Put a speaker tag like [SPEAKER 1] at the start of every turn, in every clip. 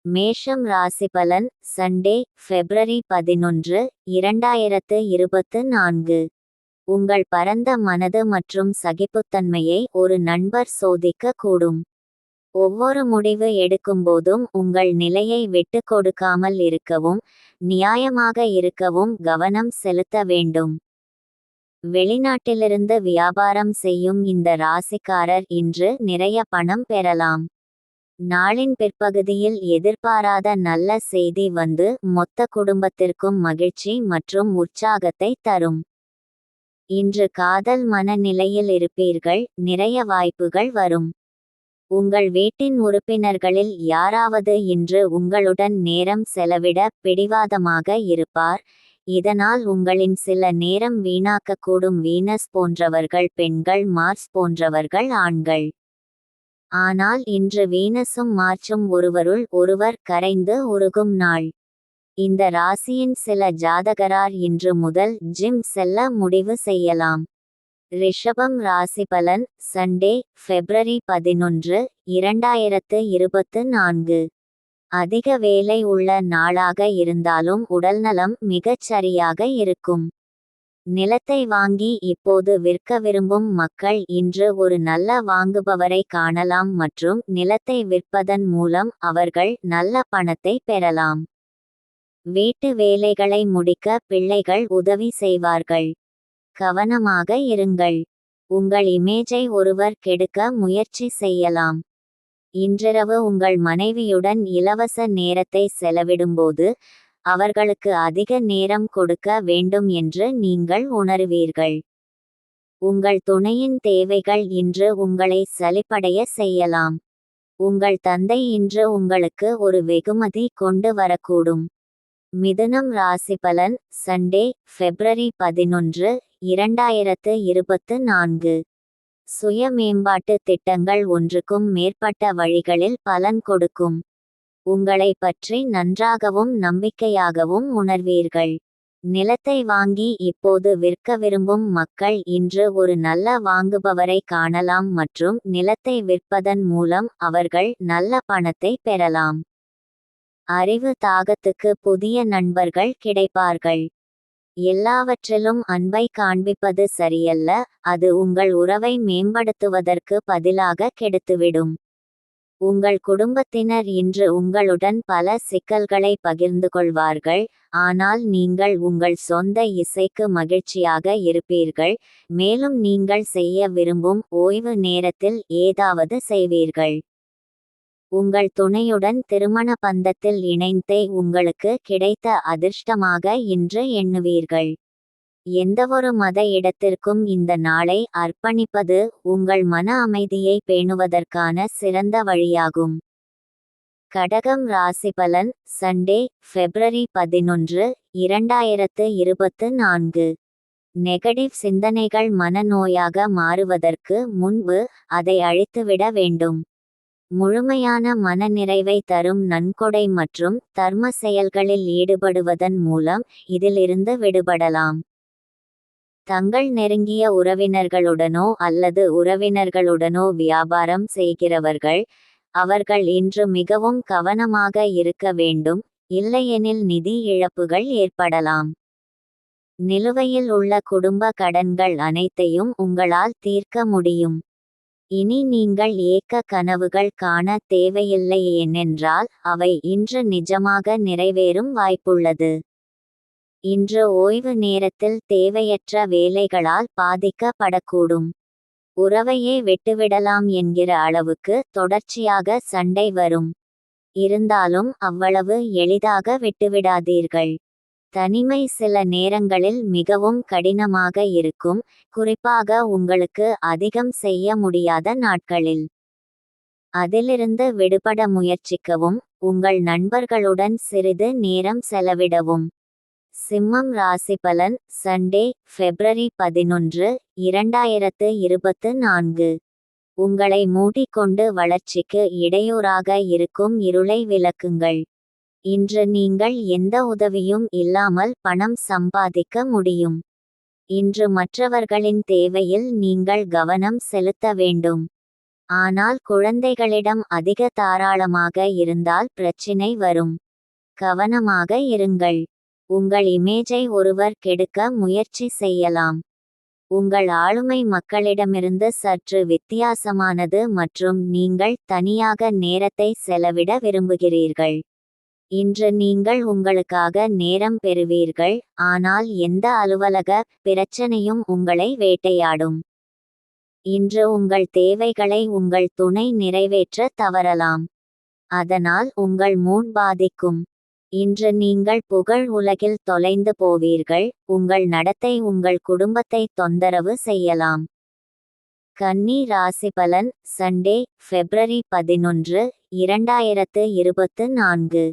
[SPEAKER 1] மேஷம் ராசிபலன் சண்டே, பிப்ரவரி 11, 2024. உங்கள் பரந்த மனது மற்றும் சகிப்புத்தன்மையை ஒரு நண்பர் சோதிக்க கூடும். ஒவ்வொரு முடிவு எடுக்கும்போதும் உங்கள் நிலையை விட்டு கொடுக்காமல் இருக்கவும், நியாயமாக இருக்கவும் கவனம் செலுத்த வேண்டும். வெளிநாட்டிலிருந்து வியாபாரம் செய்யும் இந்த ராசிக்காரர் இன்று நிறைய பணம் பெறலாம். நாளின் பிற்பகுதியில் எதிர்பாராத நல்ல செய்தி வந்து மொத்த குடும்பத்திற்கும் மகிழ்ச்சி மற்றும் உற்சாகத்தை தரும். இன்று காதல் மனநிலையில் இருப்பீர்கள், நிறைய வாய்ப்புகள் வரும். உங்கள் வீட்டின் உறுப்பினர்களில் யாராவது இன்று உங்களுடன் நேரம் செலவிட பிடிவாதமாக இருப்பார். இதனால் உங்களின் சில நேரம் வீணாக்கக்கூடும். வீனஸ் போன்றவர்கள் பெண்கள், மார்ஸ் போன்றவர்கள் ஆண்கள். ஆனால் இன்று வீனஸும் மார்ச்சும் ஒருவருள் ஒருவர் கரைந்து உருகும் நாள். இந்த ராசியின் சில ஜாதகரார் இன்று முதல் ஜிம் செல்ல முடிவு செய்யலாம். ரிஷபம் ராசிபலன் சண்டே, பிப்ரவரி 11, 2024. அதிக வேலை உள்ள நாளாக இருந்தாலும் உடல்நலம் மிகச் சரியாக இருக்கும். நிலத்தை வாங்கி இப்போது விற்க விரும்பும் மக்கள் இன்று ஒரு நல்ல வாங்குபவரை காணலாம் மற்றும் நிலத்தை விற்பதன் மூலம் அவர்கள் நல்ல பணத்தை பெறலாம். வீட்டு வேலைகளை முடிக்க பிள்ளைகள் உதவி செய்வார்கள். கவனமாக இருங்கள். உங்கள் இமேஜை ஒருவர் கெடுக்க முயற்சி செய்யலாம். இன்றிரவு உங்கள் மனைவியுடன் இலவச நேரத்தை செலவிடும்போது அவர்களுக்கு அதிக நேரம் கொடுக்க வேண்டும் என்று நீங்கள் உணருவீர்கள். உங்கள் துணையின் தேவைகள் இன்று உங்களை சலிப்படைய செய்யலாம். உங்கள் தந்தை இன்று உங்களுக்கு ஒரு வெகுமதி கொண்டு வரக்கூடும். மிதுனம் ராசிபலன் சண்டே, பிப்ரவரி 11, 2024. சுய மேம்பாட்டு திட்டங்கள் ஒன்றுக்கும் மேற்பட்ட வழிகளில் பலன் கொடுக்கும். உங்களை பற்றி நன்றாகவும் நம்பிக்கையாகவும் உணர்வீர்கள். நிலத்தை வாங்கி இப்போது விற்க விரும்பும் மக்கள் இன்று ஒரு நல்ல வாங்குபவரை காணலாம் மற்றும் நிலத்தை விற்பதன் மூலம் அவர்கள் நல்ல பணத்தை பெறலாம். அறிவு தாகத்துக்கு புதிய நண்பர்கள் கிடைப்பார்கள். எல்லாவற்றிலும் அன்பை காண்பிப்பது சரியல்ல, அது உங்கள் உறவை மேம்படுத்துவதற்கு பதிலாக கெடுத்துவிடும். உங்கள் குடும்பத்தினர் இன்று உங்களுடன் பல சிக்கல்களை பகிர்ந்து கொள்வார்கள், ஆனால் நீங்கள் உங்கள் சொந்த இசைக்கு மகிழ்ச்சியாக இருப்பீர்கள். மேலும் நீங்கள் செய்ய விரும்பும் ஓய்வு நேரத்தில் ஏதாவது செய்வீர்கள். உங்கள் துணையுடன் திருமண பந்தத்தில் இணைந்தே உங்களுக்கு கிடைத்த அதிர்ஷ்டமாக இன்று எண்ணுவீர்கள். எந்தவொரு மத இடத்திற்கும் இந்த நாளை அர்ப்பணிப்பது உங்கள் மன அமைதியை பேணுவதற்கான சிறந்த வழியாகும். கடகம் ராசிபலன் சண்டே, பிப்ரவரி 11, 2024. நெகட்டிவ் சிந்தனைகள் மனநோயாக மாறுவதற்கு முன்பு அதை அழித்துவிட வேண்டும். முழுமையான மனநிறைவை தரும் நன்கொடை மற்றும் தர்ம செயல்களில் ஈடுபடுவதன் மூலம் இதிலிருந்து விடுபடலாம். தங்கள் நெருங்கிய உறவினர்களுடனோ அல்லது உறவினர்களுடனோ வியாபாரம் செய்கிறவர்கள், அவர்கள் இன்று மிகவும் கவனமாக இருக்க வேண்டும், இல்லையெனில் நிதி இழப்புகள் ஏற்படலாம். நிலுவையில் உள்ள குடும்ப கடன்கள் அனைத்தையும் உங்களால் தீர்க்க முடியும். இனி நீங்கள் ஏக்க கனவுகள் காண தேவையில்லை, ஏனென்றால் அவை இன்று நிஜமாக நிறைவேறும் வாய்ப்புள்ளது. இன்று ஓய்வு நேரத்தில் தேவையற்ற வேலைகளால் பாதிக்கப்படக்கூடும். உறவையே விட்டுவிடலாம் என்கிற அளவுக்கு தொடர்ச்சியாக சண்டை வரும். இருந்தாலும் அவ்வளவு எளிதாக விட்டுவிடாதீர்கள். தனிமை சில நேரங்களில் மிகவும் கடினமாக இருக்கும், குறிப்பாக உங்களுக்கு அதிகம் செய்ய முடியாத நாட்களில். அதிலிருந்து விடுபட முயற்சிக்கவும், உங்கள் நண்பர்களுடன் சிறிது நேரம் செலவிடவும். சிம்மம் ராசிபலன் சண்டே, பிப்ரவரி 11, 2024. உங்களை மூடிக்கொண்டு வளர்ச்சிக்கு இடையூறாக இருக்கும் இருளை விலக்குங்கள். இன்று நீங்கள் எந்த உதவியும் இல்லாமல் பணம் சம்பாதிக்க முடியும். இன்று மற்றவர்களின் தேவையில் நீங்கள் கவனம் செலுத்த வேண்டும். ஆனால் குழந்தைகளிடம் அதிக தாராளமாக இருந்தால் பிரச்சினை வரும். கவனமாக இருங்கள். உங்கள் இமேஜை ஒருவர் கெடுக்க முயற்சி செய்யலாம். உங்கள் ஆளுமை மக்களிடமிருந்து சற்று வித்தியாசமானது மற்றும் நீங்கள் தனியாக நேரத்தை செலவிட விரும்புகிறீர்கள். இன்று நீங்கள் உங்களுக்காக நேரம் பெறுவீர்கள், ஆனால் எந்த அலுவலக பிரச்சனையும் உங்களை வேட்டையாடும். இன்று உங்கள் தேவைகளை உங்கள் துணை நிறைவேற்ற தவறலாம். அதனால் உங்கள் மூட் பாதிக்கும். இன்று நீங்கள் புகழ் உலகில் தொலைந்து போவீர்கள். உங்கள் நடத்தை உங்கள் குடும்பத்தை தொந்தரவு செய்யலாம். கன்னி ராசிபலன் சண்டே, பிப்ரவரி 11, 2024.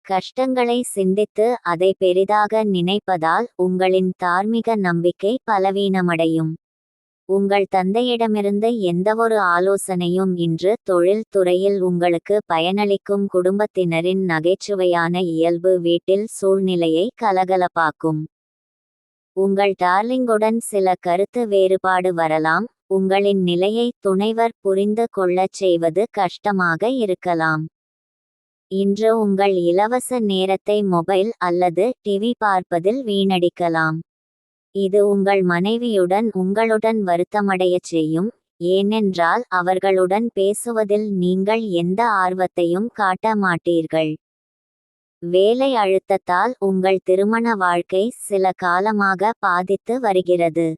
[SPEAKER 1] கஷ்டங்களை சிந்தித்து அதை பெரிதாக நினைப்பதால் உங்களின் தார்மீக நம்பிக்கை பலவீனமடையும். உங்கள் தந்தையிடமிருந்து எந்தவொரு ஆலோசனையும் இன்று தொழில் துறையில் உங்களுக்கு பயனளிக்கும். குடும்பத்தினரின் நகைச்சுவையான இயல்பு வீட்டில் சூழ்நிலையை கலகலப்பாக்கும். உங்கள் டார்லிங்குடன் சில கருத்து வேறுபாடு வரலாம். உங்களின் நிலையை துணைவர் புரிந்து கொள்ளச் செய்வது கஷ்டமாக இருக்கலாம். இன்று உங்கள் இலவச நேரத்தை மொபைல் அல்லது டிவி பார்ப்பதில் வீணடிக்கலாம். இது உங்கள் மனைவியுடன் உங்களுடன் வருத்தமடையச் செய்யும், ஏனென்றால் அவர்களுடன் பேசுவதில் நீங்கள் எந்த ஆர்வத்தையும் காட்ட மாட்டீர்கள். வேலை அழுத்தத்தால் உங்கள் திருமண வாழ்க்கை சில காலமாக பாதித்து வருகிறது.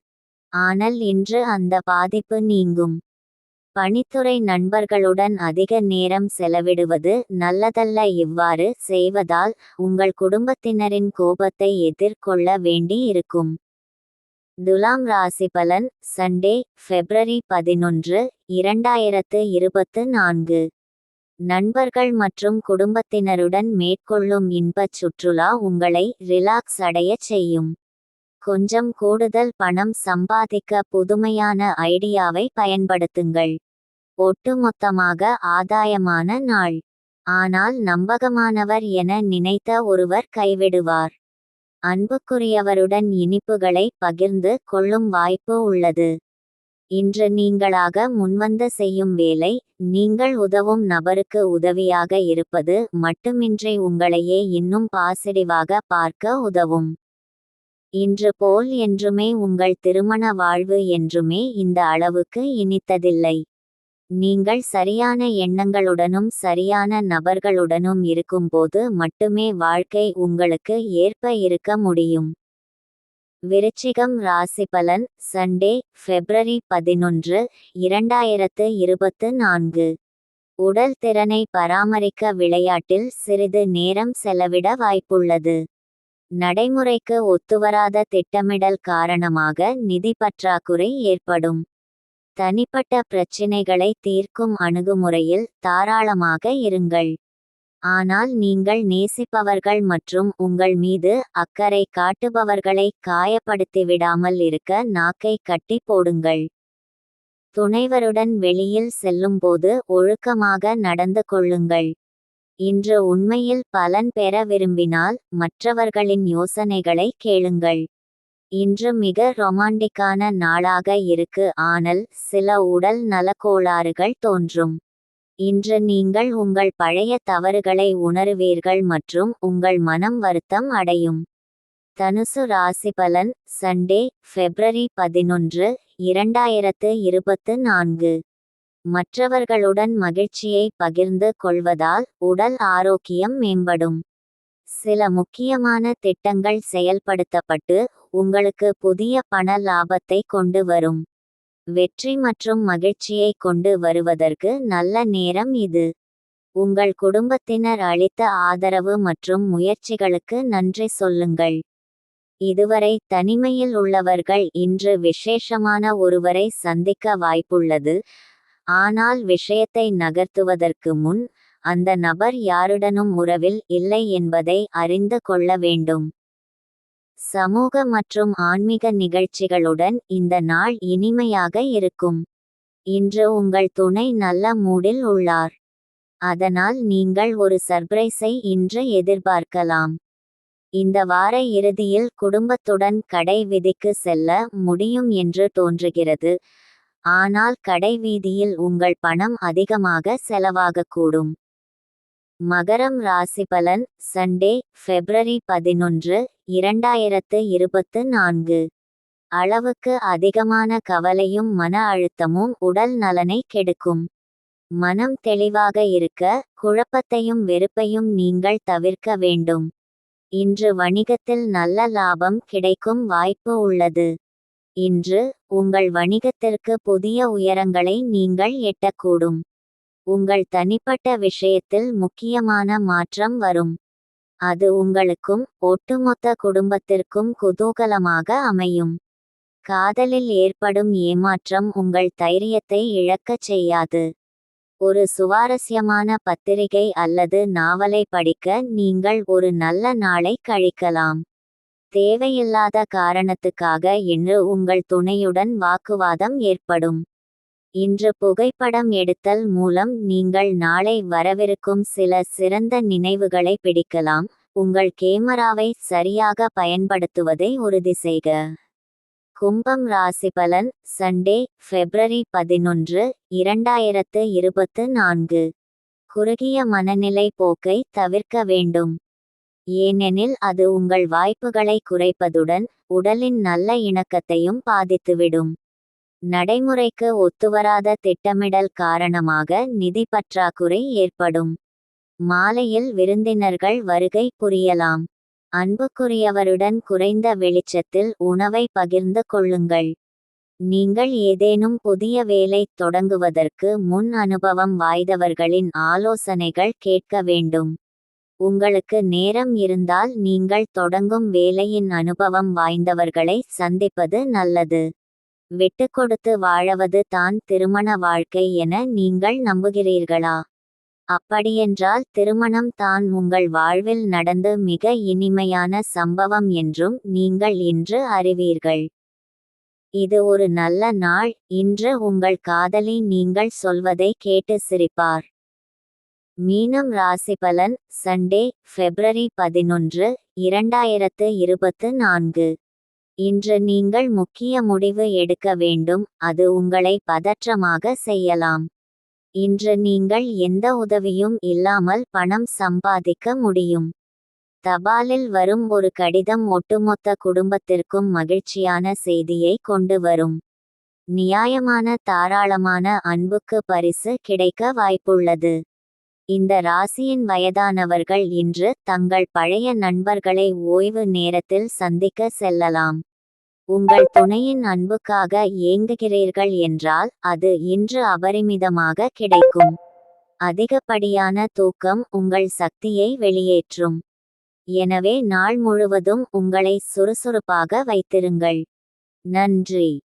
[SPEAKER 1] ஆனால் இன்று அந்த பாதிப்பு நீங்கும். பணித்துறை நண்பர்களுடன் அதிக நேரம் செலவிடுவது நல்லதல்ல. இவ்வாறு செய்வதால் உங்கள் குடும்பத்தினரின் கோபத்தை எதிர்கொள்ள வேண்டி இருக்கும். துலாம் ராசிபலன் சண்டே, பிப்ரவரி 11, 2024. நண்பர்கள் மற்றும் குடும்பத்தினருடன் மேற்கொள்ளும் இன்பச் சுற்றுலா உங்களை ரிலாக்ஸ் அடையச் செய்யும். கொஞ்சம் கூடுதல் பணம் சம்பாதிக்க புதுமையான ஐடியாவை பயன்படுத்துங்கள். ஒட்டுமொத்தமாக ஆதாயமான நாள். ஆனால் நம்பகமானவர் என நினைத்த ஒருவர் கைவிடுவார். அன்புக்குரியவருடன் இனிப்புகளை பகிர்ந்து கொள்ளும் வாய்ப்பு உள்ளது. இன்று நீங்களாக முன்வந்து செய்யும் வேலை, நீங்கள் உதவும் நபருக்கு உதவியாக இருப்பது மட்டுமின்றி உங்களையே இன்னும் பாசிட்டிவாக பார்க்க உதவும். இன்று போல் என்றுமே உங்கள் திருமண வாழ்வு என்றுமே இந்த அளவுக்கு இனித்ததில்லை. நீங்கள் சரியான எண்ணங்களுடனும் சரியான நபர்களுடனும் இருக்கும்போது மட்டுமே வாழ்க்கை உங்களுக்கு ஏற்ப இருக்க முடியும். விருச்சிகம் ராசிபலன் சண்டே, பிப்ரவரி 11, 2024. உடல் திறனை பராமரிக்க விளையாட்டில் சிறிது நேரம் செலவிட வாய்ப்புள்ளது. நடைமுறைக்கு ஒத்துவராத திட்டமிடல் காரணமாக நிதி பற்றாக்குறை ஏற்படும். தனிப்பட்ட பிரச்சினைகளை தீர்க்கும் அணுகுமுறையில் தாராளமாக இருங்கள். ஆனால் நீங்கள் நேசிப்பவர்கள் மற்றும் உங்கள் மீது அக்கறை காட்டுபவர்களை காயப்படுத்திவிடாமல் இருக்க நாக்கை கட்டி போடுங்கள். துணைவருடன் வெளியில் செல்லும்போது ஒழுக்கமாக நடந்து கொள்ளுங்கள். இன்று உண்மையில் பலன் பெற விரும்பினால் மற்றவர்களின் யோசனைகளை கேளுங்கள். இன்று மிக ரொமாண்டிக்கான நாளாக இருக்கு, ஆனால் சில உடல் நலக்கோளாறுகள் தோன்றும். இன்று நீங்கள் உங்கள் பழைய தவறுகளை உணருவீர்கள் மற்றும் உங்கள் மனம் வருத்தம் அடையும். தனுசு ராசிபலன் சண்டே, பிப்ரவரி 11, 2024. மற்றவர்களுடன் மகிழ்ச்சியை பகிர்ந்து கொள்வதால் உடல் ஆரோக்கியம் மேம்படும். சில முக்கியமான திட்டங்கள் செயல்படுத்தப்பட்டு உங்களுக்கு புதிய பண லாபத்தை கொண்டு வரும். வெற்றி மற்றும் மகிழ்ச்சியை கொண்டு வருவதற்கு நல்ல நேரம் இது. உங்கள் குடும்பத்தினர் அளித்த ஆதரவு மற்றும் முயற்சிகளுக்கு நன்றி சொல்லுங்கள். இதுவரை தனிமையில் உள்ளவர்கள் இன்று விசேஷமான ஒருவரை சந்திக்க வாய்ப்புள்ளது. ஆனால் விஷயத்தை நகர்த்துவதற்கு முன் அந்த நபர் யாருடனும் உறவில் இல்லை என்பதை அறிந்து கொள்ள வேண்டும். சமூக மற்றும் ஆன்மீக நிகழ்ச்சிகளுடன் இந்த நாள் இனிமையாக இருக்கும். இன்று உங்கள் துணை நல்ல மூடில் உள்ளார். அதனால் நீங்கள் ஒரு சர்ப்ரைஸை இன்று எதிர்பார்க்கலாம். இந்த வார இறுதியில் குடும்பத்துடன் கடை வீதிக்கு செல்ல முடியும் என்று தோன்றுகிறது. ஆனால் கடைவீதியில் உங்கள் பணம் அதிகமாக செலவாகக்கூடும். மகரம் ராசிபலன் சண்டே, பிப்ரவரி 11, 2024. அளவுக்கு அதிகமான கவலையும் மன அழுத்தமும் உடல் நலனை கெடுக்கும். மனம் தெளிவாக இருக்க குழப்பத்தையும் வெறுப்பையும் நீங்கள் தவிர்க்க வேண்டும். இன்று வணிகத்தில் நல்ல லாபம் கிடைக்கும் வாய்ப்பு உள்ளது. இன்று உங்கள் வணிகத்திற்கு புதிய உயரங்களை நீங்கள் எட்டக்கூடும். உங்கள் தனிப்பட்ட விஷயத்தில் முக்கியமான மாற்றம் வரும். அது உங்களுக்கும் ஒட்டுமொத்த குடும்பத்திற்கும் குதூகலமாக அமையும். காதலில் ஏற்படும் ஏமாற்றம் உங்கள் தைரியத்தை இழக்கச் செய்யாது. ஒரு சுவாரஸ்யமான பத்திரிகை அல்லது நாவலை படிக்க நீங்கள் ஒரு நல்ல நாளை கழிக்கலாம். தேவையில்லாத காரணத்துக்காக இன்று உங்கள் துணையுடன் வாக்குவாதம் ஏற்படும். இன்று புகைப்படம் எடுத்தல் மூலம் நீங்கள் நாளை வரவிருக்கும் சில சிறந்த நினைவுகளை பிடிக்கலாம். உங்கள் கேமராவை சரியாக பயன்படுத்துவதை உறுதி செய்க. கும்பம் ராசிபலன் சண்டே, பிப்ரவரி 11, 2024. குறுகிய மனநிலை போக்கை தவிர்க்க வேண்டும். ஏனெனில் அது உங்கள் வாய்ப்புகளை குறைப்பதுடன் உடலின் நல்ல இணக்கத்தையும் பாதித்துவிடும். நடைமுறைக்கு ஒத்துவராத திட்டமிடல் காரணமாக நிதி பற்றாக்குறை ஏற்படும். மாலையில் விருந்தினர்கள் வருகை புரியலாம். அன்புக்குரியவருடன் குறைந்த வெளிச்சத்தில் உணவை பகிர்ந்து கொள்ளுங்கள். நீங்கள் ஏதேனும் புதிய வேலை தொடங்குவதற்கு முன் அனுபவம் வாய்ந்தவர்களின் ஆலோசனைகள் கேட்க வேண்டும். உங்களுக்கு நேரம் இருந்தால் நீங்கள் தொடங்கும் வேலையின் அனுபவம் வாய்ந்தவர்களை சந்திப்பது நல்லது. விட்டுக்கொடுத்து வாழவது தான் திருமண வாழ்க்கை என நீங்கள் நம்புகிறீர்களா? அப்படியென்றால் திருமணம் தான் உங்கள் வாழ்வில் நடந்து மிக இனிமையான சம்பவம் என்றும் நீங்கள் இன்று அறிவீர்கள். இது ஒரு நல்ல நாள். இன்று உங்கள் காதலி நீங்கள் சொல்வதை கேட்டு சிரிப்பார். மீனம் ராசிபலன் சண்டே, பிப்ரவரி 11, 2024. இன்று நீங்கள் முக்கிய முடிவு எடுக்க வேண்டும். அது உங்களை பதற்றமாக செய்யலாம். இன்று நீங்கள் எந்த உதவியும் இல்லாமல் பணம் சம்பாதிக்க முடியும். தபாலில் வரும் ஒரு கடிதம் ஒட்டுமொத்த குடும்பத்திற்கும் மகிழ்ச்சியான செய்தியை கொண்டு வரும். நியாயமான தாராளமான அன்புக்கு பரிசு கிடைக்க வாய்ப்புள்ளது. இந்த ராசியின் வயதானவர்கள் இன்று தங்கள் பழைய நண்பர்களை ஓய்வு நேரத்தில் சந்திக்க செல்லலாம். உங்கள் துணையின் அன்புக்காக ஏங்குகிறீர்கள் என்றால் அது இன்று அபரிமிதமாக கிடைக்கும். அதிகப்படியான தூக்கம் உங்கள் சக்தியை வெளியேற்றும். எனவே நாள் முழுவதும் உங்களை சுறுசுறுப்பாக வைத்திருங்கள். நன்றி.